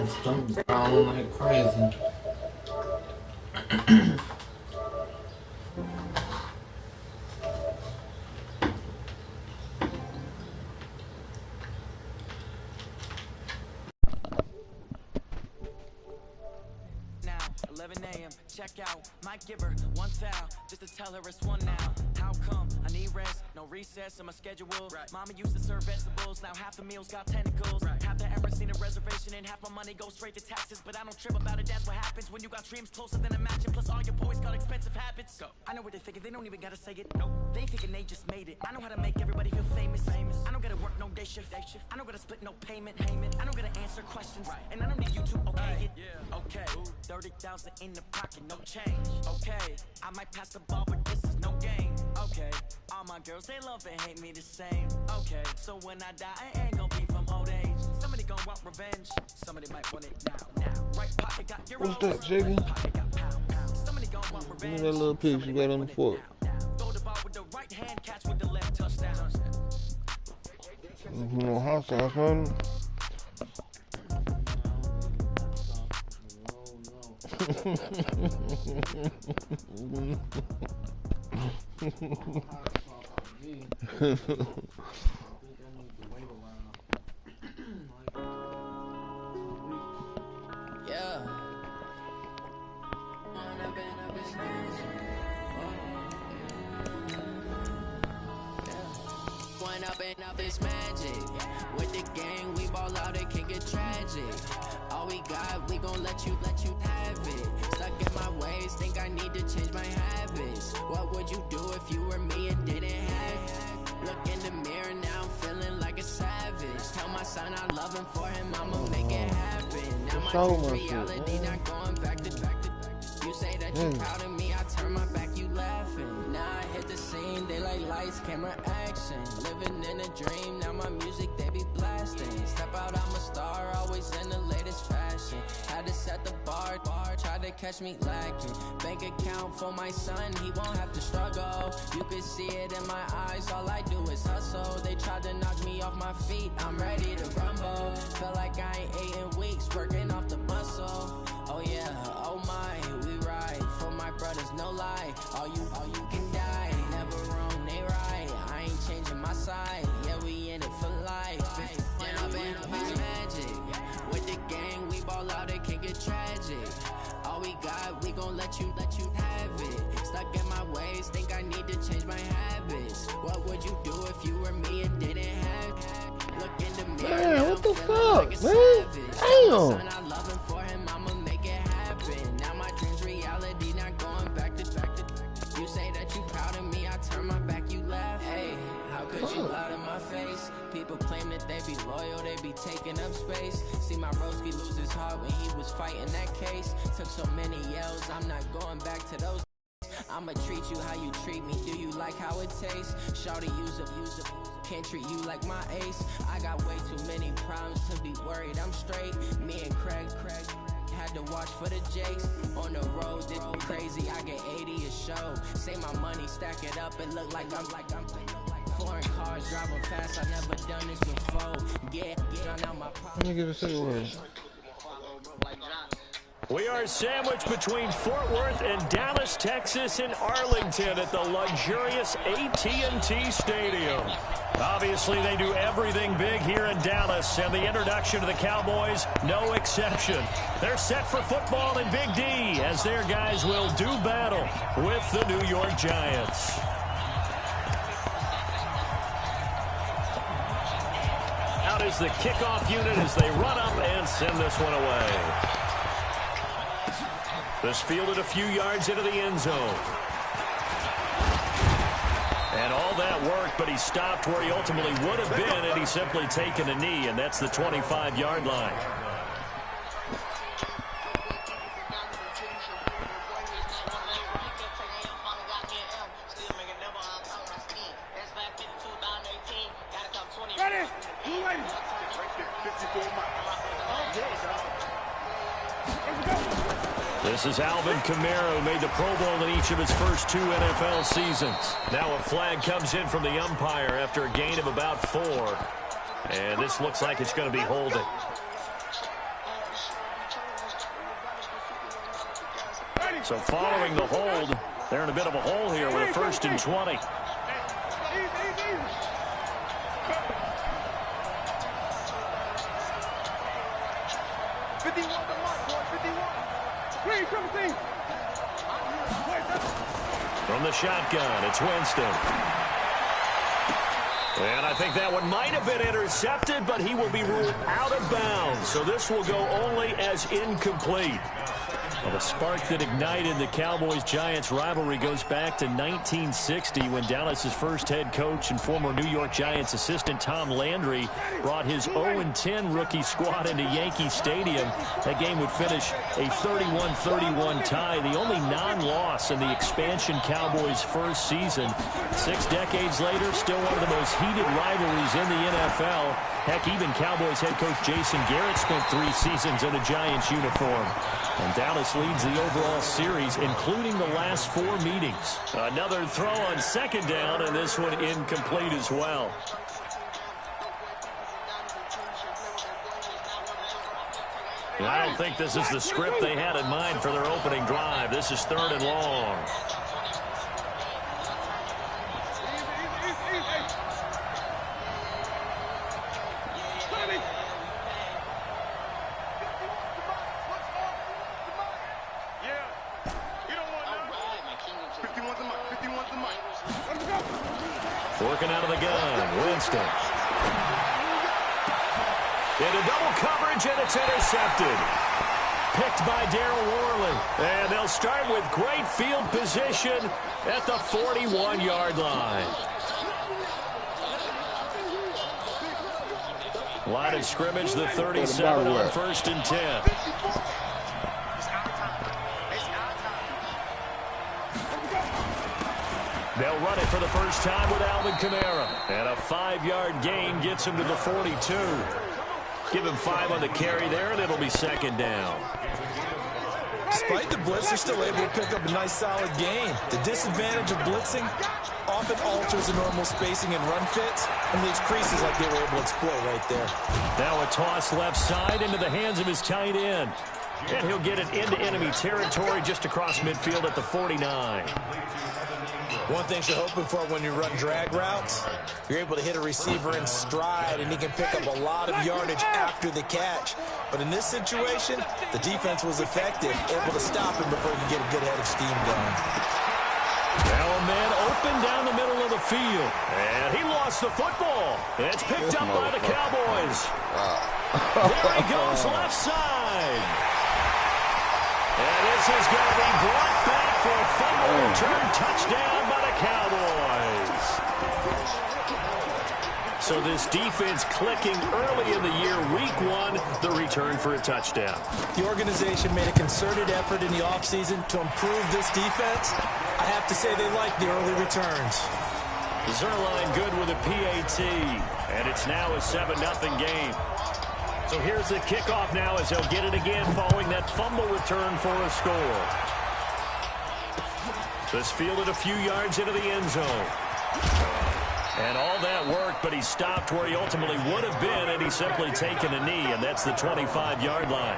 stomach growling like crazy. Now, 11 a.m. check out. Might give her one foul just to tell her it's one now. How come I need rest? No recess in my schedule. Right. Mama used to serve vegetables. Now half the meals got tentacles. Right. Half the errands need a reservation and half my money goes straight to taxes. But I don't trip about it. That's what happens when you got dreams closer than a match. And plus all your boys got expensive habits. Go. I know what they're thinking. They don't even gotta say it. Nope. They thinking they just made it. I know how to make everybody feel famous. I don't gotta work no day shift. I don't gotta split no payment. I don't gotta answer questions. Right. And I don't need you to okay it. Yeah. Okay. 30,000 in the pocket, no change. Okay. I might pass the ball, but this is no game. Okay. All my girls, they love and hate me the same. Okay. So when I die, I ain't gonna be from old age. Somebody gonna want revenge. Somebody might want it now. Right pocket got your What's that, Jiggy? Somebody gonna want revenge. Give me that little piece you got on the fork. Throw the ball with the right hand, catch with the left, touchdown. You know, hot sauce, man. Yeah. One up and up is magic. With the gang, we ball out, it can get tragic. All we got, we gon' let you have it. Stuck in my ways, think I need to change my habits. What would you do if you were me and didn't have it? Look in the mirror, now I'm feeling like a savage. Tell my son I love him, for him I'ma make it happen. Now my dream's reality, not going back to back. You say that you proud of me, I turn my back, you laughing. Now I hit the scene, they like lights, camera, action. Living in a dream, now my music they be blasting. Step out, I'm a star, always in the latest fashion. Had to set the bar, try to catch me lacking. Bank account for my son, he won't have to struggle. You can see it in my eyes, all I do is hustle. They tried to knock me off my feet, I'm ready to rumble. Feel like I ain't ate in weeks, working off the muscle. Oh yeah, oh my, we ride for my brothers, no lie. All you can die, never wrong, they right. I ain't changing my side, yeah, we in it for life. Down and up is magic. With the gang, we ball out, it can get tragic. All we got, we gon' let you have it. Stuck in my ways, think I need to change my habits. What would you do if you were me and didn't have it? Look in the mirror, Man, what the fuck, like man? Damn. I love him, for him I'ma make it happen. Now my dream's reality, not going back to back. You say that you proud of me, I turn my back, you laugh. Hey, how could you lie to my face? People claim that they be loyal, they be taking up space. See my broski lose his heart when he was fighting that case. Took so many yells, I'm not going back to those. I'ma treat you how you treat me. Do you like how it tastes? Shawty, use up. Can't treat you like my ace. I got way too many problems to be worried. I'm straight. Me and Craig had to watch for the Jakes. On the road, it's crazy. I get 80 a show. Say my money, stack it up. It look like I'm foreign cars driving fast. I never done this before. Get out my problem. Let me give a second word. We are sandwiched between Fort Worth and Dallas, Texas, and Arlington at the luxurious AT&T Stadium. Obviously, they do everything big here in Dallas, and the introduction to the Cowboys, no exception. They're set for football in Big D, as their guys will do battle with the New York Giants. Out is the kickoff unit as they run up and send this one away. This fielded a few yards into the end zone. And all that worked, but he stopped where he ultimately would have been had he simply taken a knee, and that's the 25-yard line. This is Alvin Kamara, who made the Pro Bowl in each of his first 2 NFL seasons. Now a flag comes in from the umpire after a gain of about 4. And this looks like it's going to be holding. So following the hold, they're in a bit of a hole here with a 1st and 20. From the shotgun, it's Winston. And I think that one might have been intercepted, but he will be ruled out of bounds. So this will go only as incomplete. Well, the spark that ignited the Cowboys-Giants rivalry goes back to 1960 when Dallas's first head coach and former New York Giants assistant Tom Landry brought his 0-10 rookie squad into Yankee Stadium. That game would finish a 31-31 tie, the only non-loss in the expansion Cowboys' first season. 6 decades later, still one of the most heated rivalries in the NFL. Heck, even Cowboys head coach Jason Garrett spent 3 seasons in a Giants uniform. And Dallas leads the overall series, including the last 4 meetings. Another throw on 2nd down, and this one incomplete as well. I don't think this is the script they had in mind for their opening drive. This is 3rd and long. Working out of the gun, Winston. Into double coverage, and it's intercepted. Picked by Darryl Worley. And they'll start with great field position at the 41-yard line. Line of scrimmage, the 37 on 1st and 10. They'll run it for the first time with Alvin Kamara. And a 5-yard gain gets him to the 42. Give him 5 on the carry there, and it'll be 2nd down. Despite the blitz, they're still able to pick up a nice, solid gain. The disadvantage of blitzing often alters the normal spacing and run fits and leaves creases like they were able to exploit right there. Now a toss left side into the hands of his tight end. And he'll get it into enemy territory just across midfield at the 49. One thing you're hoping for when you run drag routes, you're able to hit a receiver in stride, and he can pick up a lot of yardage after the catch. But in this situation, the defense was effective, able to stop him before he could get a good head of steam going. Now a man open down the middle of the field. And he lost the football. It's picked up by the Cowboys. There he goes left side. And this is going to be brought back for a fumble return touchdown by the Cowboys. So this defense clicking early in the year, week 1, the return for a touchdown. The organization made a concerted effort in the offseason to improve this defense. I have to say they like the early returns. Zerline good with a PAT, and it's now a 7-0 game. So here's the kickoff now as they'll get it again following that fumble return for a score. This fielded a few yards into the end zone. And all that worked, but he stopped where he ultimately would have been, and he's simply taken a knee, and that's the 25-yard line.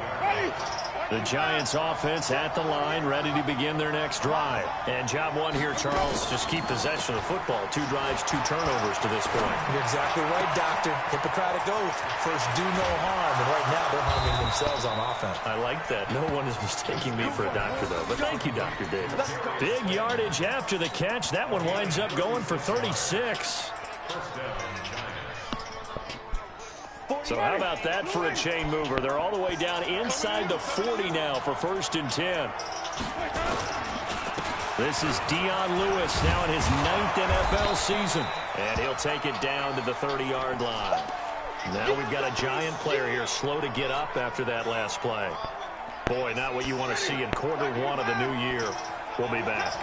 The Giants offense at the line, ready to begin their next drive. And job 1 here, Charles, just keep possession of the football. 2 drives, 2 turnovers to this point. You're exactly right, Doctor. Hippocratic oath. First, do no harm. And right now, they're harming themselves on offense. I like that. No one is mistaking me for a doctor, though. But thank you, Dr. Davis. Big yardage after the catch. That one winds up going for 36. So how about that for a chain mover? They're all the way down inside the 40 now for 1st and 10. This is Dion Lewis now in his 9th NFL season. And he'll take it down to the 30-yard line. Now we've got a Giant player here slow to get up after that last play. Boy, not what you want to see in quarter 1 of the new year. We'll be back.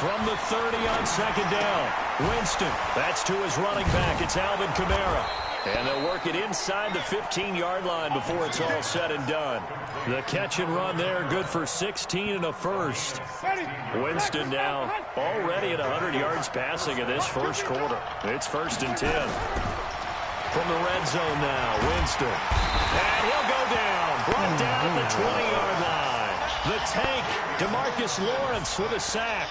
From the 30 on 2nd down, Winston. That's to his running back. It's Alvin Kamara. And they'll work it inside the 15-yard line before it's all said and done. The catch and run there, good for 16 and a first. Winston now already at 100 yards passing in this first quarter. It's 1st and 10. From the red zone now, Winston. And he'll go down. Brought down at the 20-yard line. The tank, DeMarcus Lawrence with a sack.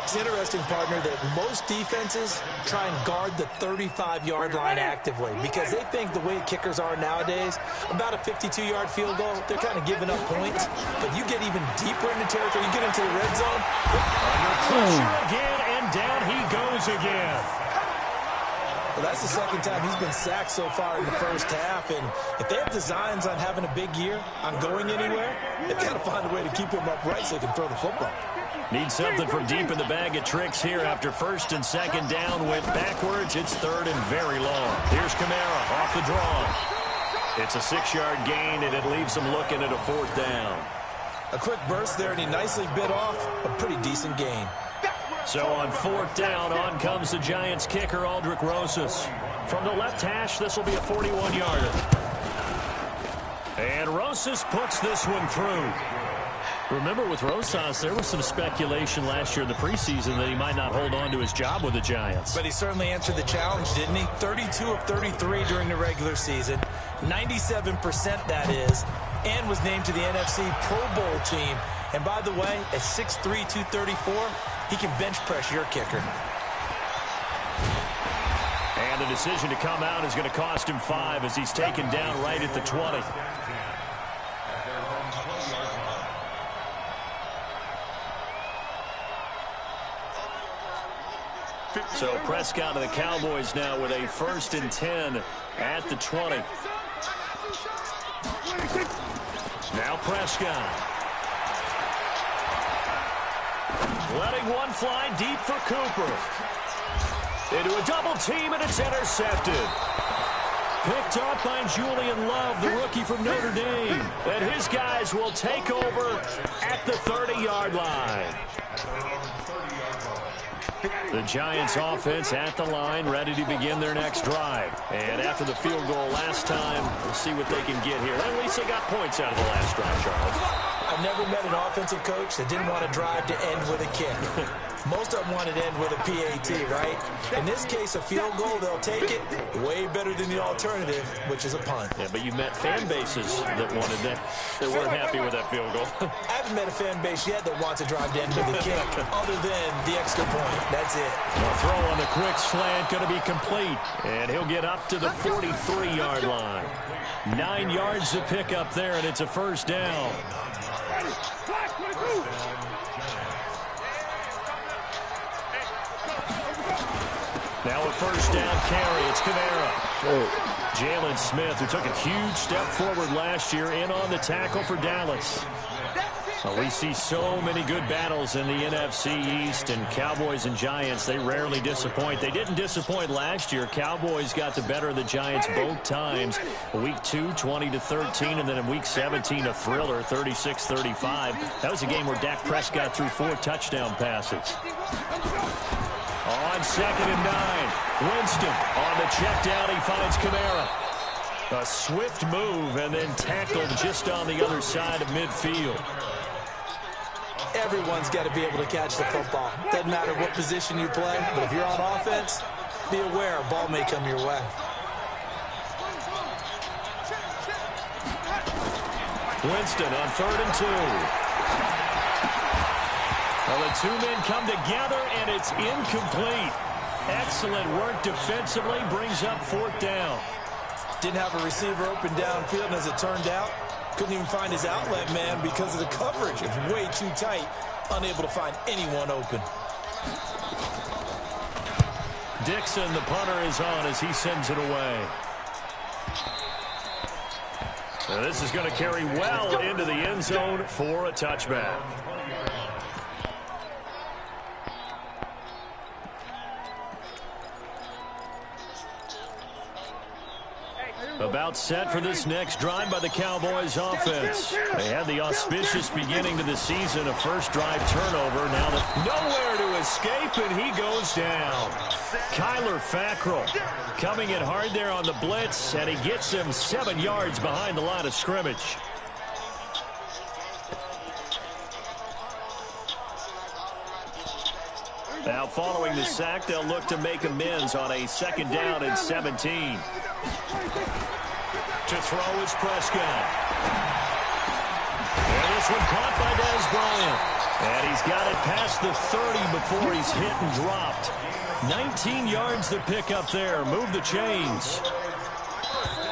It's interesting, partner, that most defenses try and guard the 35-yard line actively because they think the way kickers are nowadays, about a 52-yard field goal, they're kind of giving up points. But you get even deeper into territory, you get into the red zone. Under pressure again, and down he goes again. Well, that's the second time he's been sacked so far in the first half. And if they have designs on having a big year, on going anywhere, they've got to find a way to keep him upright so they can throw the football. Need something from deep in the bag of tricks here after first and second down went backwards. It's third and very long. Here's Kamara off the draw. It's a 6-yard gain, and it leaves him looking at a fourth down. A quick burst there, and he nicely bit off a pretty decent gain. So on fourth down, on comes the Giants kicker, Aldrick Rosas. From the left hash, this will be a 41-yarder. And Rosas puts this one through. Remember, with Rosas, there was some speculation last year in the preseason that he might not hold on to his job with the Giants. But he certainly answered the challenge, didn't he? 32 of 33 during the regular season, 97% that is, and was named to the NFC Pro Bowl team. And by the way, at 6'3", 234, he can bench press your kicker. And the decision to come out is going to cost him 5 as he's taken down right at the 20. So Prescott of the Cowboys now with a 1st and 10 at the 20. Now Prescott. Letting one fly deep for Cooper. Into a double team, and it's intercepted. Picked up by Julian Love, the rookie from Notre Dame. And his guys will take over at the 30-yard line. The Giants offense at the line, ready to begin their next drive. And after the field goal last time, we'll see what they can get here. At least they got points out of the last drive, Charles. I've never met an offensive coach that didn't want to drive to end with a kick. Most of them want to end with a PAT, right? In this case, a field goal, they'll take it. Way better than the alternative, which is a punt. Yeah, but you met fan bases that wanted that, that weren't happy with that field goal. I haven't met a fan base yet that wants to drive to end with a kick, other than the extra point. That's it. A throw on the quick slant going to be complete. And he'll get up to the 43-yard line. 9 yards to pick up there, and it's a first down. Now a first down carry. It's Kamara. Jalen Smith, who took a huge step forward last year, in on the tackle for Dallas. Well, we see so many good battles in the NFC East, and Cowboys and Giants, they rarely disappoint. They didn't disappoint last year. Cowboys got the better of the Giants both times. Week 2, 20-13, and then in Week 17, a thriller, 36-35. That was a game where Dak Prescott threw 4 touchdown passes. On 2nd and 9, Winston on the check down. He finds Kamara. A swift move and then tackled just on the other side of midfield. Everyone's got to be able to catch the football. Doesn't matter what position you play, but if you're on offense, be aware a ball may come your way. Winston on 3rd and 2. Well, the two men come together, and it's incomplete. Excellent work defensively, brings up 4th down. Didn't have a receiver open downfield, and as it turned out, couldn't even find his outlet man because of the coverage. It was way too tight, unable to find anyone open. Dixon, the punter, is on as he sends it away. Now this is going to carry well into the end zone for a touchback. About set for this next drive by the Cowboys offense. They had the auspicious beginning to the season, a first drive turnover. Now nowhere to escape, and he goes down. Kyler Fackrell coming in hard there on the blitz, and he gets him 7 yards behind the line of scrimmage. Now following the sack, they'll look to make amends on a 2nd down and 17. To throw is Prescott. And this one caught by Dez Bryant. And he's got it past the 30 before he's hit and dropped. 19 yards to pick up there. Move the chains.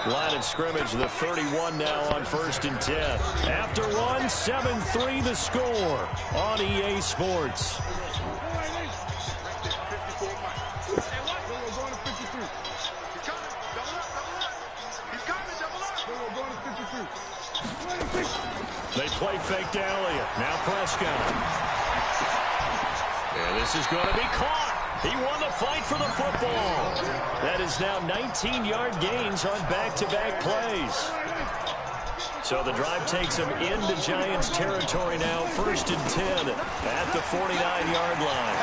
Line of scrimmage, the 31 now on 1st and 10. After one, 7-3 the score on EA Sports. They play fake to Elliott. Now Prescott. And this is going to be caught. He won the fight for the football. That is now 19-yard gains on back-to-back plays. So the drive takes him into Giants territory now. 1st and 10 at the 49-yard line.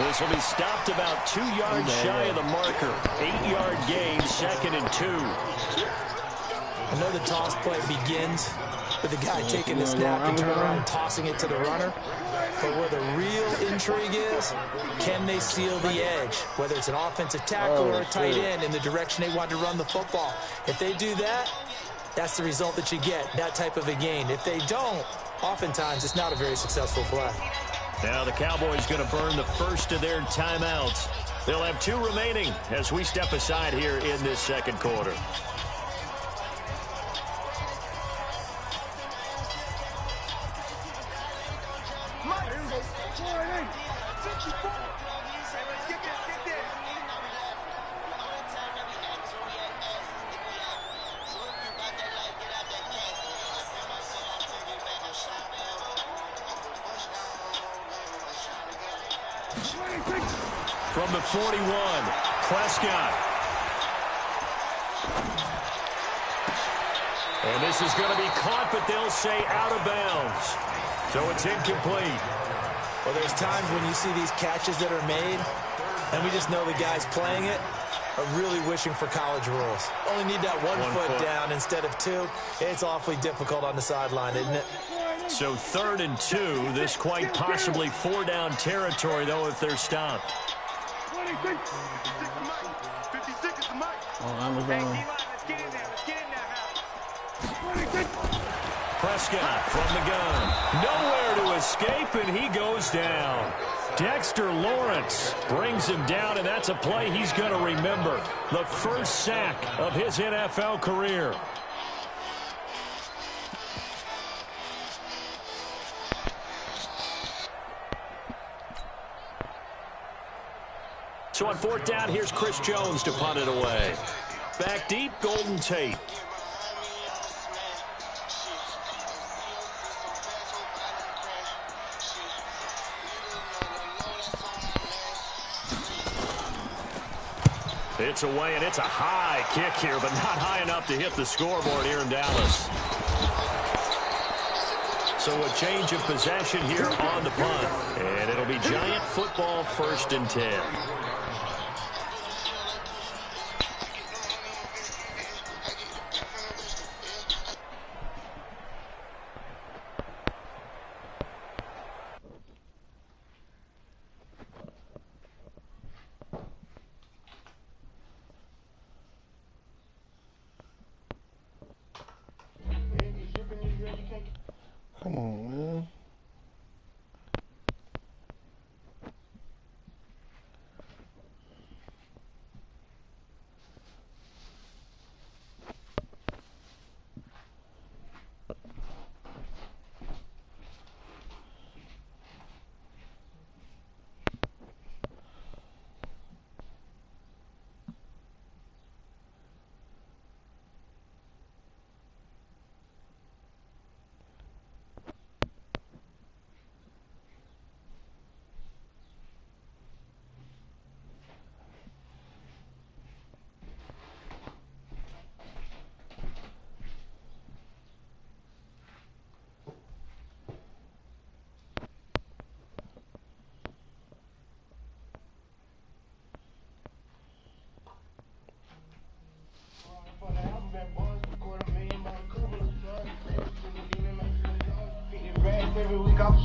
This will be stopped about 2 yards shy of the marker. 8-yard gain, 2nd and 2. I know the toss play begins with the guy taking the snap and turn around and tossing it to the runner. But where the real intrigue is, can they seal the edge? Whether it's an offensive tackle or a tight end in the direction they want to run the football. If they do that, that's the result that you get, that type of a gain. If they don't, oftentimes it's not a very successful play. Now the Cowboys going to burn the first of their timeouts. They'll have 2 remaining as we step aside here in this 2nd quarter. From the 41, Prescott. And this is going to be caught, but they'll say out of bounds. So it's incomplete. Well, there's times when you see these catches that are made, and we just know the guys playing it are really wishing for college rules. Only need that one foot down instead of 2. It's awfully difficult on the sideline, isn't it? So 3rd and 2. This quite possibly 4-down territory, though, if they're stopped. Prescott from the gun. Nowhere to escape, and he goes down. Dexter Lawrence brings him down, and that's a play he's going to remember. The first sack of his NFL career. So on 4th down, here's Chris Jones to punt it away. Back deep, Golden Tate. It's away, and it's a high kick here, but not high enough to hit the scoreboard here in Dallas. So a change of possession here on the punt. And it'll be Giant football, 1st and 10. Come on, man.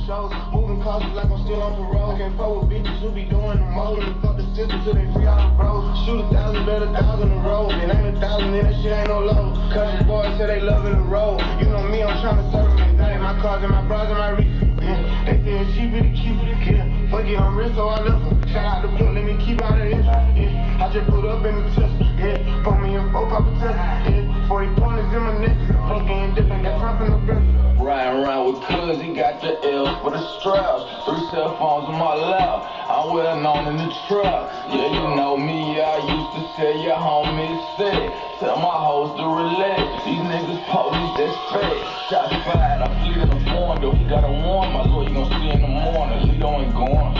shows. Moving cautious like I'm still on parole. Can't fuck with bitches who be doing the most. And fuck the system till they free all the bros. Shoot 1,000, bet 1,000 a roll. And ain't 1,000 in that shit ain't no low. Country boys say they loving the road. You know me, I'm trying to serve them at night. My cars and my bras and my reef. Yeah. They say it's cheaper to keep it. Yeah. Fuck it, I'm rich, so I love them. Shout out the plug, let me keep out of this. Yeah. I just put up in the test. Yeah. Put me in 4 Papa test. Yeah. 40 pointers in my neck. Fucking different, got Trump in the breath. Riding around with cuz, he got the L for the straps. 3 cell phones in my lap. I'm well known in the truck. Yeah, you know me, I used to say your homies sick. Tell my hoes to relax. These niggas police, that's fake. Shots fired, I fleet in the phone, though. He got a warrant, my lawyer, you gon' see in the morning. Lito ain't going.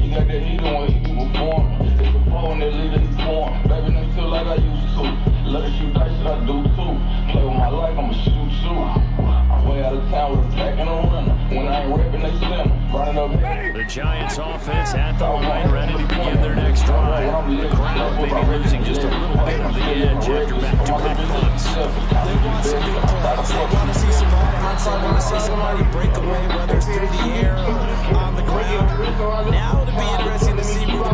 He got that heater when he performing. It's the phone that Lito he form. Baby, them feel like I used to. Let her shoot dice, that I do too. Play with my life, I'ma shoot too. Way out of town with a pack and a runner. When I ain't rapping, they send them. Running up. The Giants offense at the line, ready to begin their next drive. The crowd may be losing just a little bit of the edge after back-to-back punts. They want some big plays. They want to see some home runs. They want to see somebody break away, whether it's through the air or on the ground. Now it'll be interesting to see who the